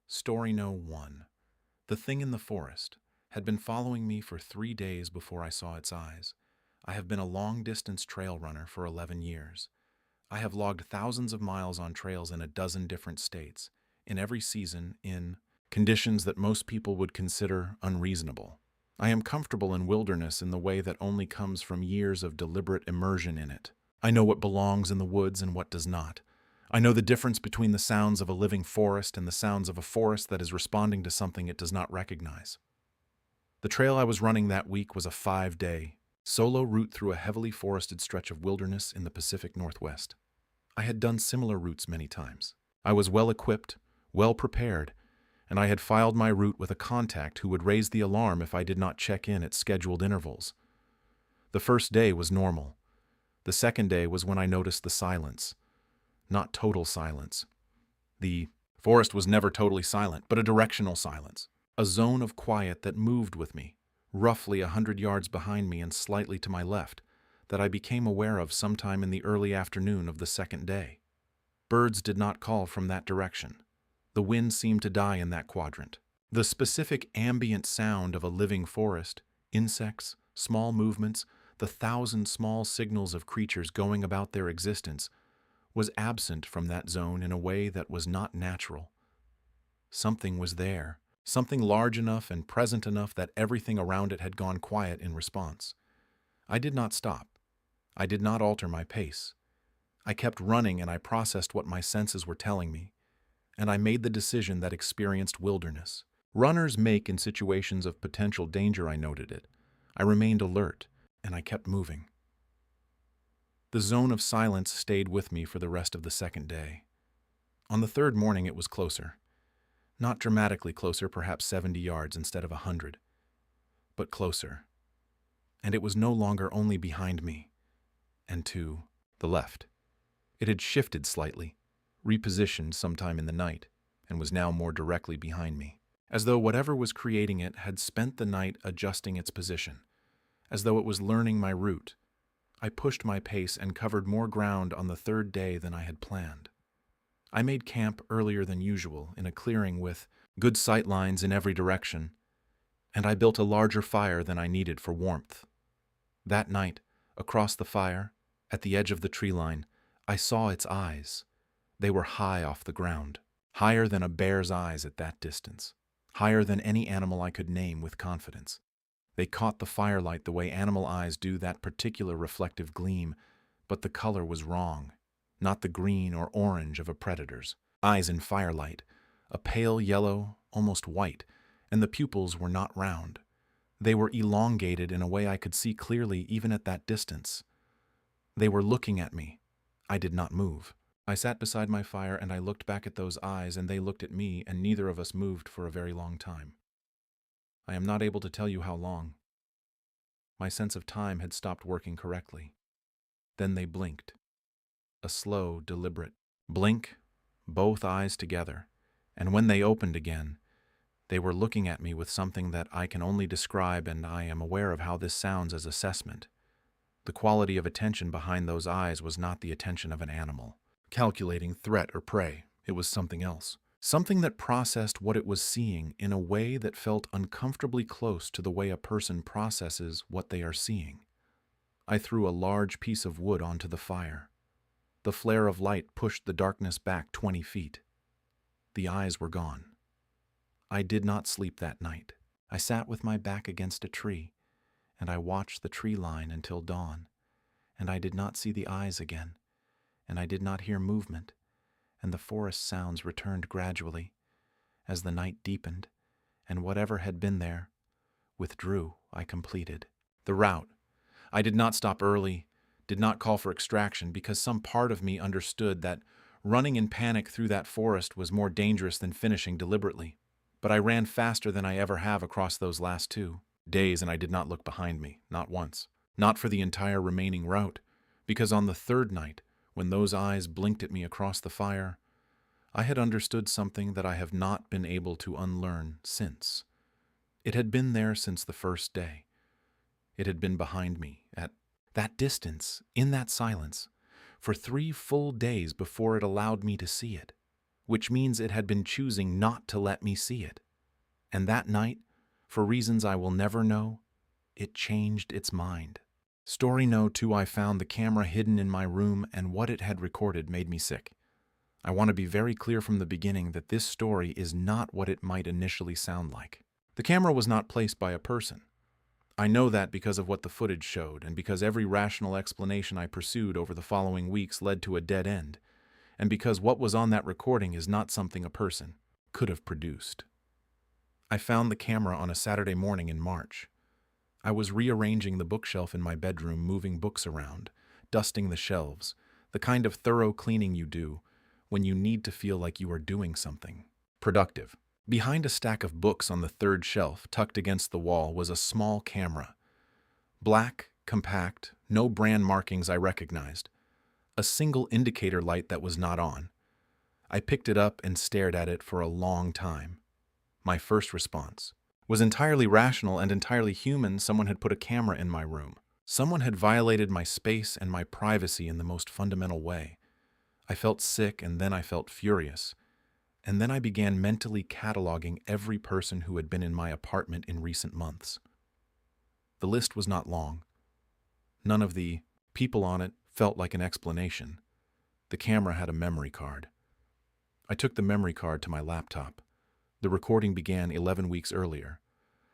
Story No. 1. The thing in the forest had been following me for 3 days before I saw its eyes. I have been a long-distance trail runner for 11 years. I have logged thousands of miles on trails in a dozen different states, in every season, in conditions that most people would consider unreasonable. I am comfortable in wilderness in the way that only comes from years of deliberate immersion in it. I know what belongs in the woods and what does not. I know the difference between the sounds of a living forest and the sounds of a forest that is responding to something it does not recognize. The trail I was running that week was a 5-day, solo route through a heavily forested stretch of wilderness in the Pacific Northwest. I had done similar routes many times. I was well equipped, well prepared, and I had filed my route with a contact who would raise the alarm if I did not check in at scheduled intervals. The first day was normal. The second day was when I noticed the silence. Not total silence. The forest was never totally silent, but a directional silence. A zone of quiet that moved with me, roughly 100 yards behind me and slightly to my left, that I became aware of sometime in the early afternoon of the second day. Birds did not call from that direction. The wind seemed to die in that quadrant. The specific ambient sound of a living forest, insects, small movements, the thousand small signals of creatures going about their existence, was absent from that zone in a way that was not natural. Something was there, something large enough and present enough that everything around it had gone quiet in response. I did not stop. I did not alter my pace. I kept running and I processed what my senses were telling me, and I made the decision that experienced wilderness. Runners make in situations of potential danger, I noted it. I remained alert, and I kept moving. The zone of silence stayed with me for the rest of the second day. On the third morning it was closer. Not dramatically closer, perhaps 70 yards instead of 100, but closer. And it was no longer only behind me, and to the left. It had shifted slightly, repositioned sometime in the night, and was now more directly behind me, as though whatever was creating it had spent the night adjusting its position, as though it was learning my route. I pushed my pace and covered more ground on the third day than I had planned. I made camp earlier than usual in a clearing with good sight lines in every direction, and I built a larger fire than I needed for warmth. That night, across the fire, at the edge of the tree line, I saw its eyes. They were high off the ground, higher than a bear's eyes at that distance, higher than any animal I could name with confidence. They caught the firelight the way animal eyes do that particular reflective gleam, but the color was wrong, not the green or orange of a predator's. Eyes in firelight, a pale yellow, almost white, and the pupils were not round. They were elongated in a way I could see clearly even at that distance. They were looking at me. I did not move. I sat beside my fire and I looked back at those eyes and they looked at me, and neither of us moved for a very long time. I am not able to tell you how long. My sense of time had stopped working correctly. Then they blinked. A slow, deliberate blink, both eyes together, and when they opened again, they were looking at me with something that I can only describe, and I am aware of how this sounds as assessment. The quality of attention behind those eyes was not the attention of an animal, calculating threat or prey. It was something else. Something that processed what it was seeing in a way that felt uncomfortably close to the way a person processes what they are seeing. I threw a large piece of wood onto the fire. The flare of light pushed the darkness back 20 feet. The eyes were gone. I did not sleep that night. I sat with my back against a tree, and I watched the tree line until dawn, and I did not see the eyes again, and I did not hear movement, and the forest sounds returned gradually as the night deepened, and whatever had been there withdrew. I completed the route. I did not stop early, did not call for extraction, because some part of me understood that running in panic through that forest was more dangerous than finishing deliberately. But I ran faster than I ever have across those last 2 days, and I did not look behind me, not once, not for the entire remaining route, because on the third night, when those eyes blinked at me across the fire, I had understood something that I have not been able to unlearn since. It had been there since the first day. It had been behind me, at that distance, in that silence, for 3 full days before it allowed me to see it. which means it had been choosing not to let me see it. And that night, for reasons I will never know, it changed its mind. Story No. 2. I found the camera hidden in my room, and what it had recorded made me sick. I want to be very clear from the beginning that this story is not what it might initially sound like. The camera was not placed by a person. I know that because of what the footage showed, and because every rational explanation I pursued over the following weeks led to a dead end, and because what was on that recording is not something a person could have produced. I found the camera on a Saturday morning in March. I was rearranging the bookshelf in my bedroom, moving books around, dusting the shelves, the kind of thorough cleaning you do when you need to feel like you are doing something productive. Behind a stack of books on the third shelf, tucked against the wall, was a small camera. Black, compact, no brand markings I recognized. A single indicator light that was not on. I picked it up and stared at it for a long time. My first response was entirely rational and entirely human. Someone had put a camera in my room. Someone had violated my space and my privacy in the most fundamental way. I felt sick, and then I felt furious. And then I began mentally cataloging every person who had been in my apartment in recent months. The list was not long. None of the people on it felt like an explanation. The camera had a memory card. I took the memory card to my laptop. The recording began 11 weeks earlier.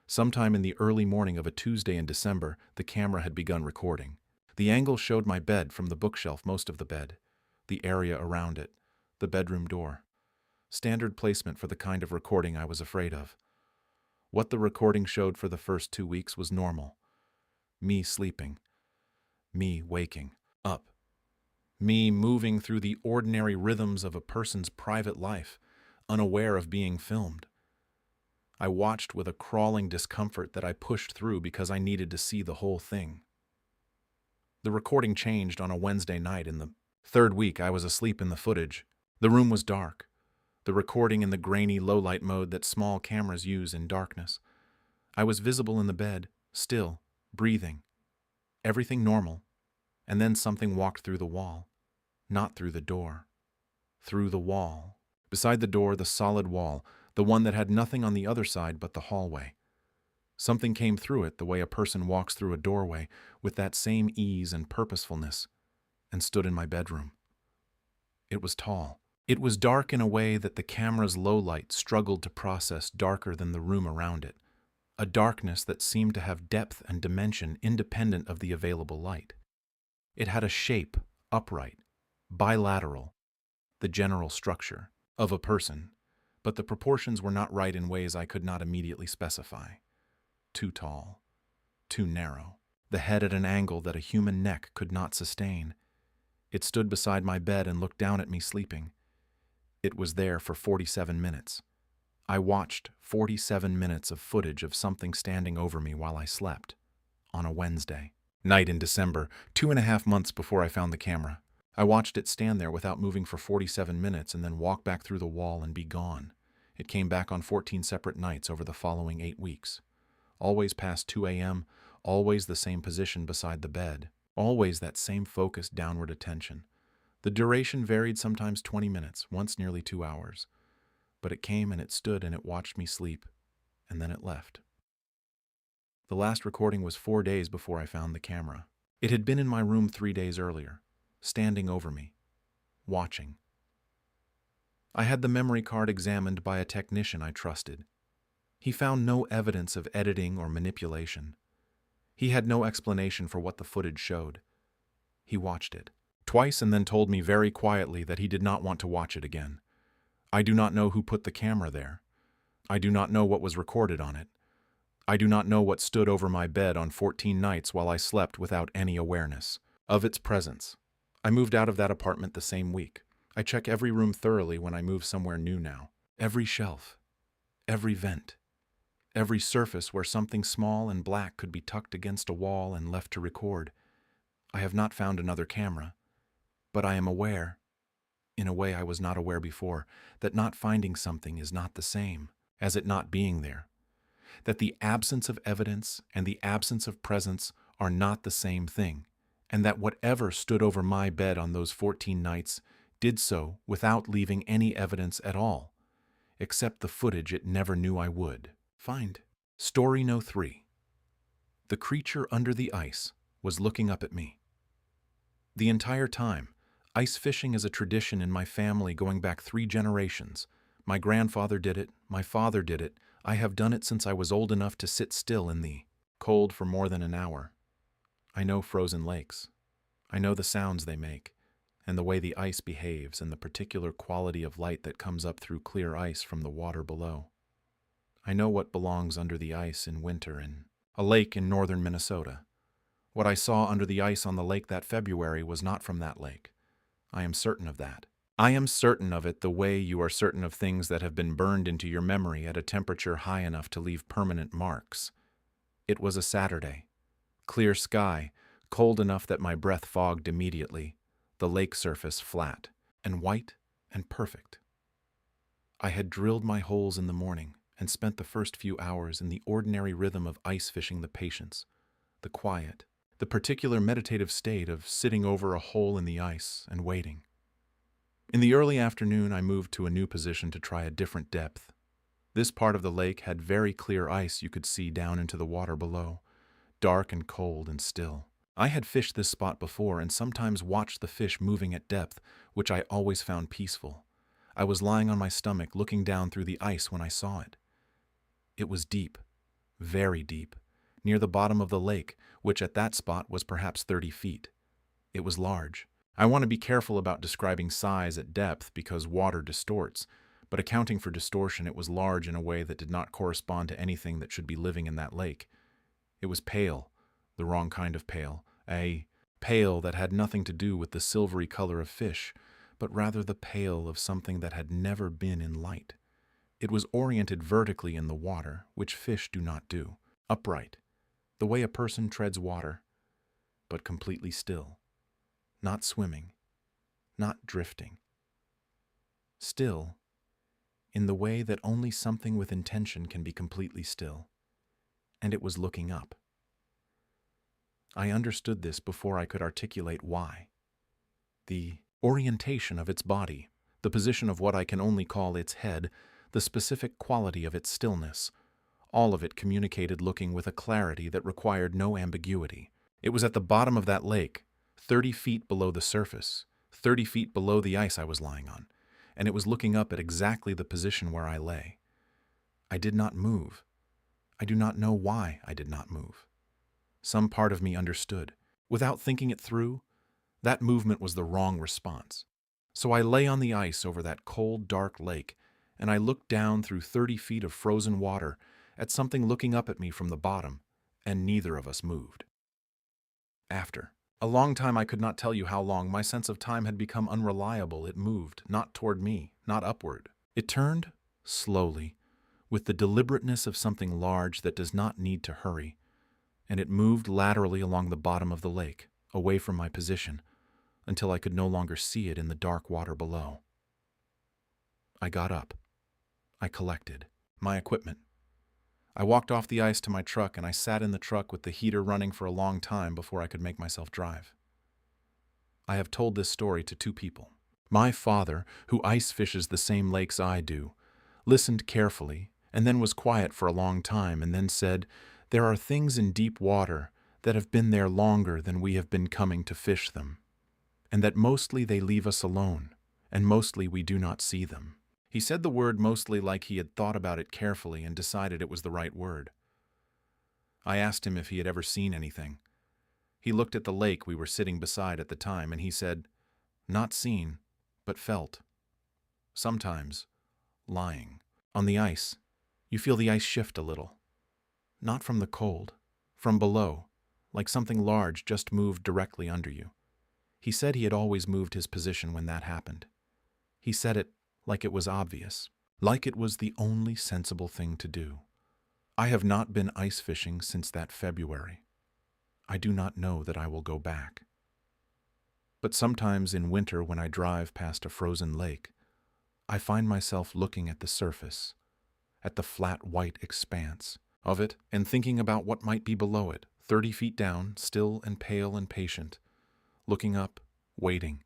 Sometime in the early morning of a Tuesday in December, the camera had begun recording. The angle showed my bed from the bookshelf, most of the bed, the area around it, the bedroom door. Standard placement for the kind of recording I was afraid of. What the recording showed for the first 2 weeks was normal. Me sleeping. Me waking up. Me moving through the ordinary rhythms of a person's private life, unaware of being filmed. I watched with a crawling discomfort that I pushed through because I needed to see the whole thing. The recording changed on a Wednesday night. In the third week, I was asleep in the footage. The room was dark. The recording in the grainy low-light mode that small cameras use in darkness. I was visible in the bed, still, breathing. Everything normal. And then something walked through the wall. Not through the door. Through the wall. Beside the door, the solid wall, the one that had nothing on the other side but the hallway. Something came through it the way a person walks through a doorway, with that same ease and purposefulness, and stood in my bedroom. It was tall. It was dark in a way that the camera's low light struggled to process, darker than the room around it, a darkness that seemed to have depth and dimension independent of the available light. It had a shape, upright, bilateral, the general structure of a person, but the proportions were not right in ways I could not immediately specify. Too tall, too narrow, the head at an angle that a human neck could not sustain. It stood beside my bed and looked down at me sleeping. It was there for 47 minutes. I watched 47 minutes of footage of something standing over me while I slept, on a Wednesday night in December, 2.5 months before I found the camera. I watched it stand there without moving for 47 minutes and then walk back through the wall and be gone. It came back on 14 separate nights over the following 8 weeks. Always past 2 a.m., always the same position beside the bed, always that same focused downward attention. The duration varied, sometimes 20 minutes, once nearly 2 hours. But it came and it stood and it watched me sleep, and then it left. The last recording was 4 days before I found the camera. It had been in my room 3 days earlier, standing over me, watching. I had the memory card examined by a technician I trusted. He found no evidence of editing or manipulation. He had no explanation for what the footage showed. He watched it twice and then told me very quietly that he did not want to watch it again. I do not know who put the camera there. I do not know what was recorded on it. I do not know what stood over my bed on 14 nights while I slept without any awareness of its presence. I moved out of that apartment the same week. I check every room thoroughly when I move somewhere new now. Every shelf, every vent, every surface where something small and black could be tucked against a wall and left to record. I have not found another camera, but I am aware, in a way I was not aware before, that not finding something is not the same as it not being there. That the absence of evidence and the absence of presence are not the same thing, and that whatever stood over my bed on those 14 nights did so without leaving any evidence at all, except the footage it never knew I would find. Story No. 3. The creature under the ice was looking up at me. The entire time, ice fishing is a tradition in my family going back 3 generations. My grandfather did it, my father did it. I have done it since I was old enough to sit still in the cold for more than an hour. I know frozen lakes. I know the sounds they make, and the way the ice behaves, and the particular quality of light that comes up through clear ice from the water below. I know what belongs under the ice in winter in a lake in northern Minnesota. What I saw under the ice on the lake that February was not from that lake. I am certain of that. I am certain of it the way you are certain of things that have been burned into your memory at a temperature high enough to leave permanent marks. It was a Saturday. Clear sky, cold enough that my breath fogged immediately, the lake surface flat and white and perfect. I had drilled my holes in the morning and spent the first few hours in the ordinary rhythm of ice fishing, the patience, the quiet, the particular meditative state of sitting over a hole in the ice and waiting. In the early afternoon, I moved to a new position to try a different depth. This part of the lake had very clear ice you could see down into the water below, dark and cold and still. I had fished this spot before and sometimes watched the fish moving at depth, which I always found peaceful. I was lying on my stomach looking down through the ice when I saw it. It was deep, very deep, near the bottom of the lake, which at that spot was perhaps 30 feet. It was large. I want to be careful about describing size at depth because water distorts, but accounting for distortion, it was large in a way that did not correspond to anything that should be living in that lake. It was pale, the wrong kind of pale, a pale that had nothing to do with the silvery color of fish, but rather the pale of something that had never been in light. It was oriented vertically in the water, which fish do not do, upright, the way a person treads water, but completely still. Not swimming, not drifting. Still, in the way that only something with intention can be completely still. And it was looking up. I understood this before I could articulate why. The orientation of its body, the position of what I can only call its head, the specific quality of its stillness, all of it communicated looking with a clarity that required no ambiguity. It was at the bottom of that lake, 30 feet below the surface, 30 feet below the ice I was lying on, and it was looking up at exactly the position where I lay. I did not move. I do not know why I did not move. Some part of me understood. Without thinking it through, that movement was the wrong response. So I lay on the ice over that cold, dark lake, and I looked down through 30 feet of frozen water at something looking up at me from the bottom, and neither of us moved. After a long time, I could not tell you how long, my sense of time had become unreliable. It moved, not toward me, not upward. It turned, slowly, with the deliberateness of something large that does not need to hurry, and it moved laterally along the bottom of the lake, away from my position, until I could no longer see it in the dark water below. I got up. I collected my equipment. I walked off the ice to my truck, and I sat in the truck with the heater running for a long time before I could make myself drive. I have told this story to 2 people. My father, who ice fishes the same lakes I do, listened carefully, and then was quiet for a long time, and then said, "There are things in deep water that have been there longer than we have been coming to fish them, and that mostly they leave us alone, and mostly we do not see them." He said the word mostly like he had thought about it carefully and decided it was the right word. I asked him if he had ever seen anything. He looked at the lake we were sitting beside at the time, and he said, "Not seen, but felt. Sometimes, lying on the ice, you feel the ice shift a little. Not from the cold, from below, like something large just moved directly under you." He said he had always moved his position when that happened. He said it like it was obvious, like it was the only sensible thing to do. I have not been ice fishing since that February. I do not know that I will go back. But sometimes in winter when I drive past a frozen lake, I find myself looking at the surface, at the flat white expanse of it, and thinking about what might be below it, 30 feet down, still and pale and patient, looking up, waiting,